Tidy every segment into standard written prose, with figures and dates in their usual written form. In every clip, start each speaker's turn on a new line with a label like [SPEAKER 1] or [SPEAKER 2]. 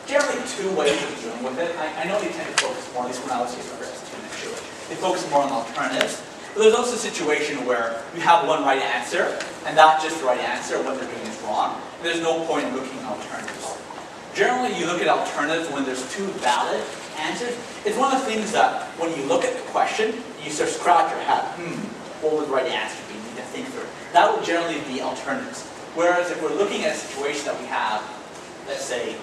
[SPEAKER 1] generally two ways of dealing with it. I know they tend to focus more, at least when I was here for RISE2 initially, they focus more on alternatives. But there's also a situation where you have one right answer, and that's just the right answer, what they're doing is wrong. And there's no point in looking at alternatives. Generally, you look at alternatives when there's two valid answers. It's one of the things that when you look at the question, you sort of scratch your head, what would the right answer be? You need to think through it. That would generally be alternatives. Whereas if we're looking at a situation that we have, let's say,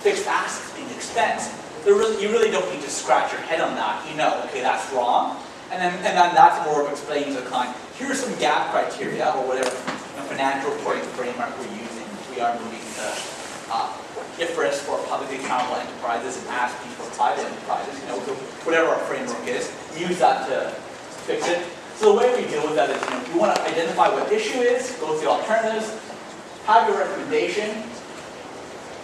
[SPEAKER 1] fixed assets being expense, you really don't need to scratch your head on that. You know, okay, that's wrong. And then that's more of explaining to the client, here's some gap criteria or whatever financial reporting framework we're using. We are moving to IFRS for publicly accountable enterprises and ASPE for private enterprises. You know, so whatever our framework is, use that to fix it. So the way we deal with that is, you want to identify what the issue is, go through alternatives, have your recommendation,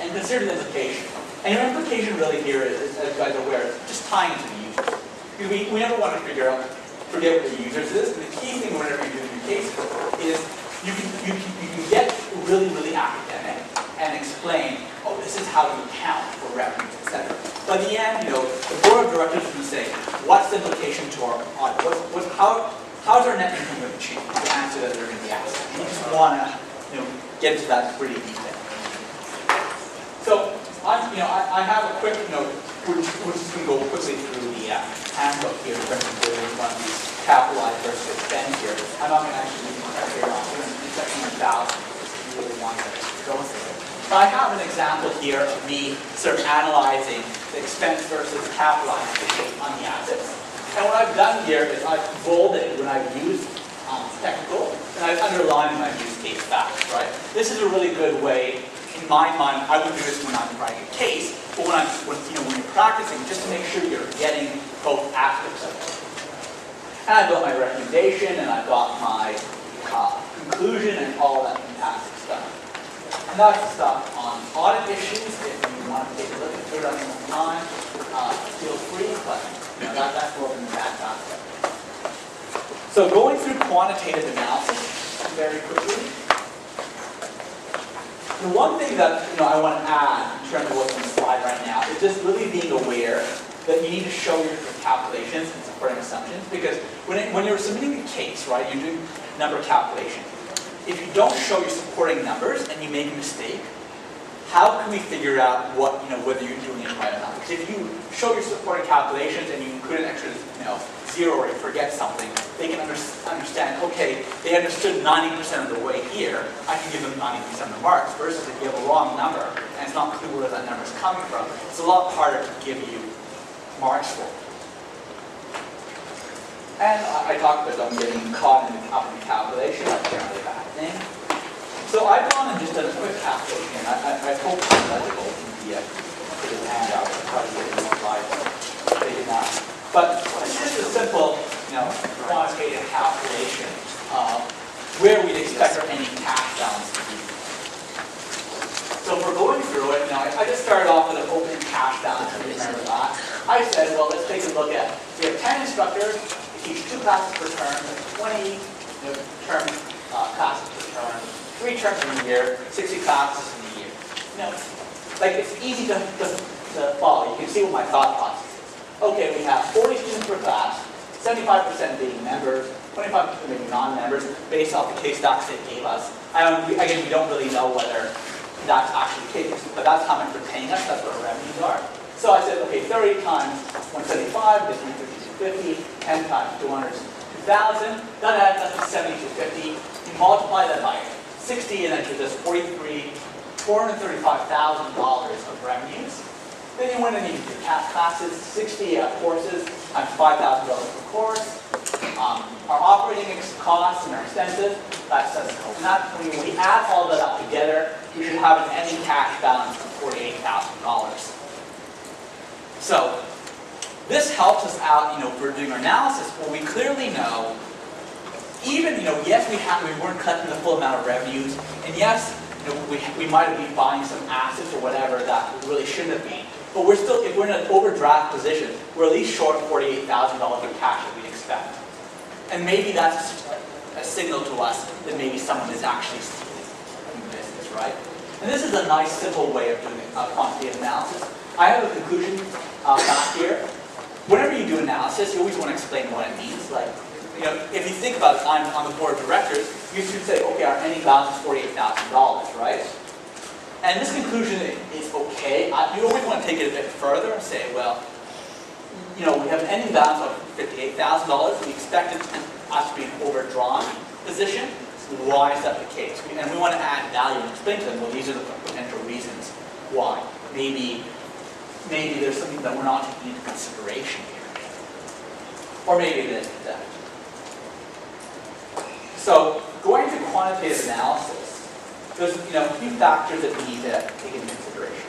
[SPEAKER 1] and consider the implication. And your implication really here is, as you guys are aware, just tying to the users. Because we never want to forget what the users is. And the key thing whenever you're doing your case is you can get really, really academic and explain, oh, this is how you account for revenues, etc. But in the end, the board of directors is going to say, what's the implication to our audit? How's our net income going to change? The answer that they're going to be asked. You just want to get into that pretty detail. So I have a quick note. We're just going to go quickly through the handbook here in terms of doing one of these capitalized versus expense here. I'm not going to actually read the here on in section 1000 if you really want to go through it. But I have an example here of me sort of analyzing the expense versus capitalized on the assets. And what I've done here is I've bolded when I've used technical, and I've underlined when I've used case facts, right? This is a really good way. In my mind, I would do this when I'm writing a case, but when you're practicing, just to make sure you're getting both aspects of it. And I've got my recommendation, and I've got my conclusion, and all that fantastic stuff. And that's the stuff on audit issues. If you want to take a look at it on your own time, feel free, but that's more of an advanced aspect. So going through quantitative analysis very quickly. The one thing that I want to add in terms of what's on the slide right now is just really being aware that you need to show your calculations and supporting assumptions, because when you're submitting a case, right, you're doing number calculation. If you don't show your supporting numbers and you make a mistake, how can we figure out whether you're doing it right or not? Because if you show your supporting calculations and you include an extra zero or you forget something, they can understand, okay, they understood 90% of the way here, I can give them 90% of the marks, versus if you have a wrong number and it's not clear where that number is coming from, it's a lot harder to give you marks for. And I talked about them getting caught in the calculation, that's generally a bad thing. So I've gone and just done a quick calculation, and I hope it's legible in the handout. I'll try to get it in the slides. They did not. But it's just a simple, quantitative calculation of where we'd expect our ending cash balance to be. So if we're going through it, I just started off with an opening cash balance, if you remember that. I said, well, let's take a look at, we have 10 instructors, they teach 2 classes per term, 20 term classes per term, 3 terms in a year, 60 classes in a year. It's easy to follow. You can see what my thought process is. Okay, we have 40 students per class, 75% being members, 25% being non-members, based off the case stocks they gave us. Again, we don't really know whether that's actually the case, but that's how much they're paying us, that's what our revenues are. So I said, okay, 30 times 175 is 350, 10 times 200 is 2,000, that adds up to 7,250. You multiply that by 60 and then to this $435,000 of revenues. Then you went and you do classes, 60 courses times $5,000 per course. Our operating costs and our expenses, that's and when we add all that up together, we should have an ending cash balance of $48,000. So this helps us out, for doing our analysis, where we clearly know, even, yes, we weren't collecting the full amount of revenues, and yes, we might have been buying some assets or whatever that we really shouldn't have been. But we're still, if we're in an overdraft position, we're at least short $48,000 of cash that we expect. And maybe that's a signal to us that maybe someone is actually stealing from the business, right? And this is a nice, simple way of doing a quantitative analysis. I have a conclusion back here. Whenever you do analysis, you always want to explain what it means. Like, you know, if you think about it, I'm on the board of directors, you should say, okay, our ending balance is $48,000, right? And this conclusion is okay. You always want to take it a bit further and say, well, you know, we have an ending balance of $58,000. We expect it us to be an overdrawn position. Why is that the case? And we want to add value and explain to them, well, these are the potential reasons why. Maybe there's something that we're not taking into consideration here. Or maybe it isn't that. So, going to quantitative analysis, there's a few factors that we need to take into consideration.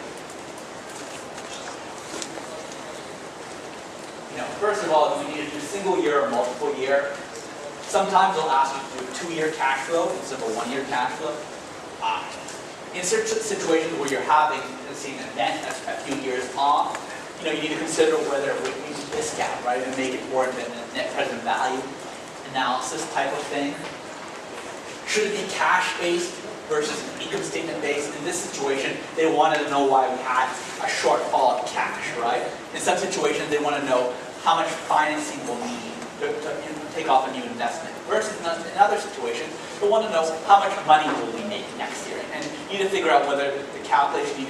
[SPEAKER 1] First of all, do we need to do single year or multiple year? Sometimes they'll ask you to do a 2-year cash flow instead of a 1-year cash flow. In certain situations where you're having, let's say, an event that's a few years off, you need to consider whether we need to discount, right, and make it more than a net present value analysis type of thing. Should it be cash-based versus income statement-based? In this situation, they wanted to know why we had a shortfall of cash, right? In some situations, they want to know how much financing we'll need to take off a new investment. Versus in other situations, they want to know how much money will we make next year. And you need to figure out whether the calculation you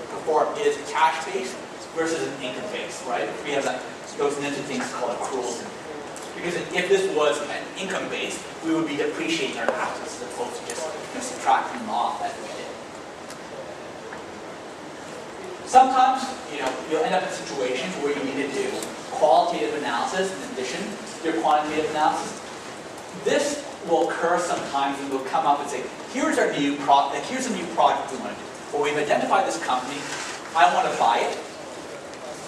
[SPEAKER 1] perform is cash-based versus an income-based, right? We have those into things called accruals. Because if this was an income-based, we would be depreciating our assets as opposed to just subtracting them off as we did. Sometimes, you'll end up in situations where you need to do qualitative analysis in addition to your quantitative analysis. This will occur sometimes and we'll come up and say, here's our new product, here's a new product we want to do. Well, we've identified this company, I want to buy it.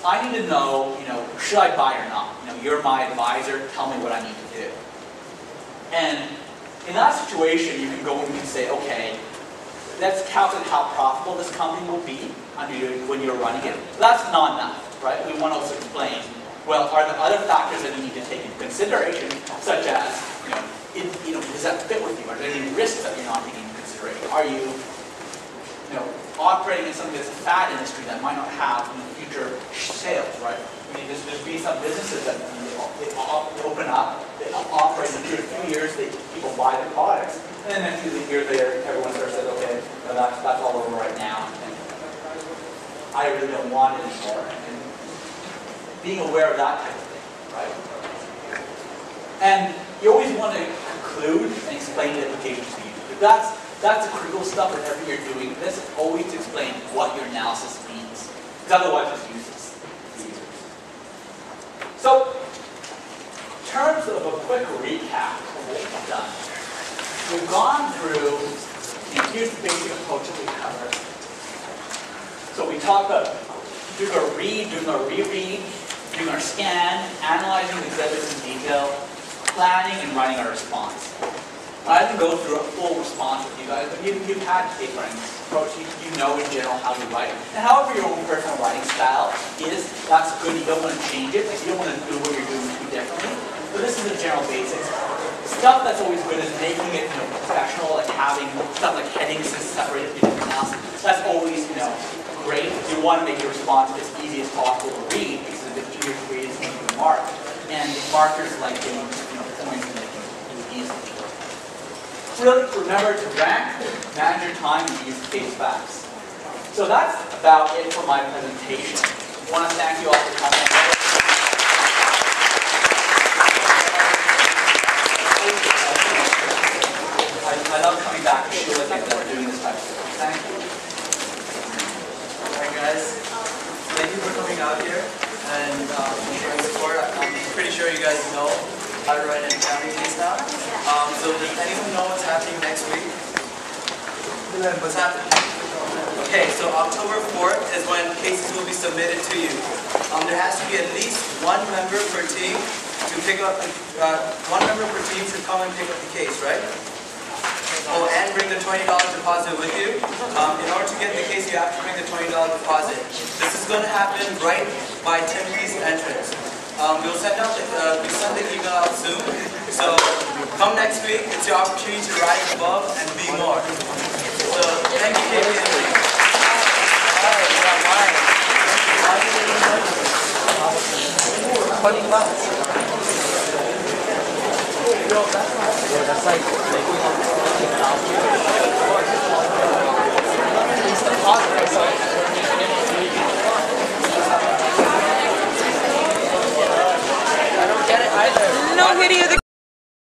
[SPEAKER 1] I need to know, should I buy or not? You're my advisor, tell me what I need to do. And in that situation, you can go and you can say, okay, let's calculate how profitable this company will be when you're running it. But that's not enough, right? We want to also explain, well, are there other factors that you need to take into consideration, such as, does that fit with you? Are there any risks that you're not taking into consideration? Are you, operating in something that's a fad industry that might not have future sales, right? There's be some businesses that they open up, they operate in 2 or 3 years, people buy their products, and then a few years later, everyone starts to say, okay, well, that's all over right now, and I really don't want it anymore. And being aware of that type of thing, right? And you always want to conclude and explain the implications to you. That's the critical stuff whenever you're doing this, always to explain what your analysis means. Because otherwise it's useless. So, in terms of a quick recap of what we've done, we've gone through, here's the basic approach that we covered. So we talked about doing our read, doing our reread, doing our scan, analyzing the exhibits in detail, planning and writing our response. I didn't go through a full response with you guys, but you've had paper and approach. You know in general how you write. And however your own personal writing style is, that's good. You don't want to change it. You don't want to do what you're doing too differently. But this is the general basics. Stuff that's always good is making it professional, like having stuff like headings and separated from anything else. That's always great. You want to make your response as easy as possible to read because it's a bit easier to read than you can mark. And markers like getting points and making it easy. Really, remember to rank, manage your time, and use case facts. So that's about it for my presentation. I want to thank you all for coming. I love coming back to show that we're doing this type of stuff. Thank you.
[SPEAKER 2] Alright guys, thank you for coming out here and sharing the support. I'm pretty sure you guys know how to write an accounting case now. So does anyone know what's happening next week? What's happening? Okay, so October 4th is when cases will be submitted to you. There has to be at least one member per team to pick up, to come and pick up the case, right? Oh, and bring the $20 deposit with you. In order to get the case, you have to bring the $20 deposit. This is going to happen right by Timothy's entrance. We'll send the email out soon. So come next week. It's your opportunity to rise above and be more. So thank you, KPMG. funny class. That's like I don't get it either.
[SPEAKER 3] No video.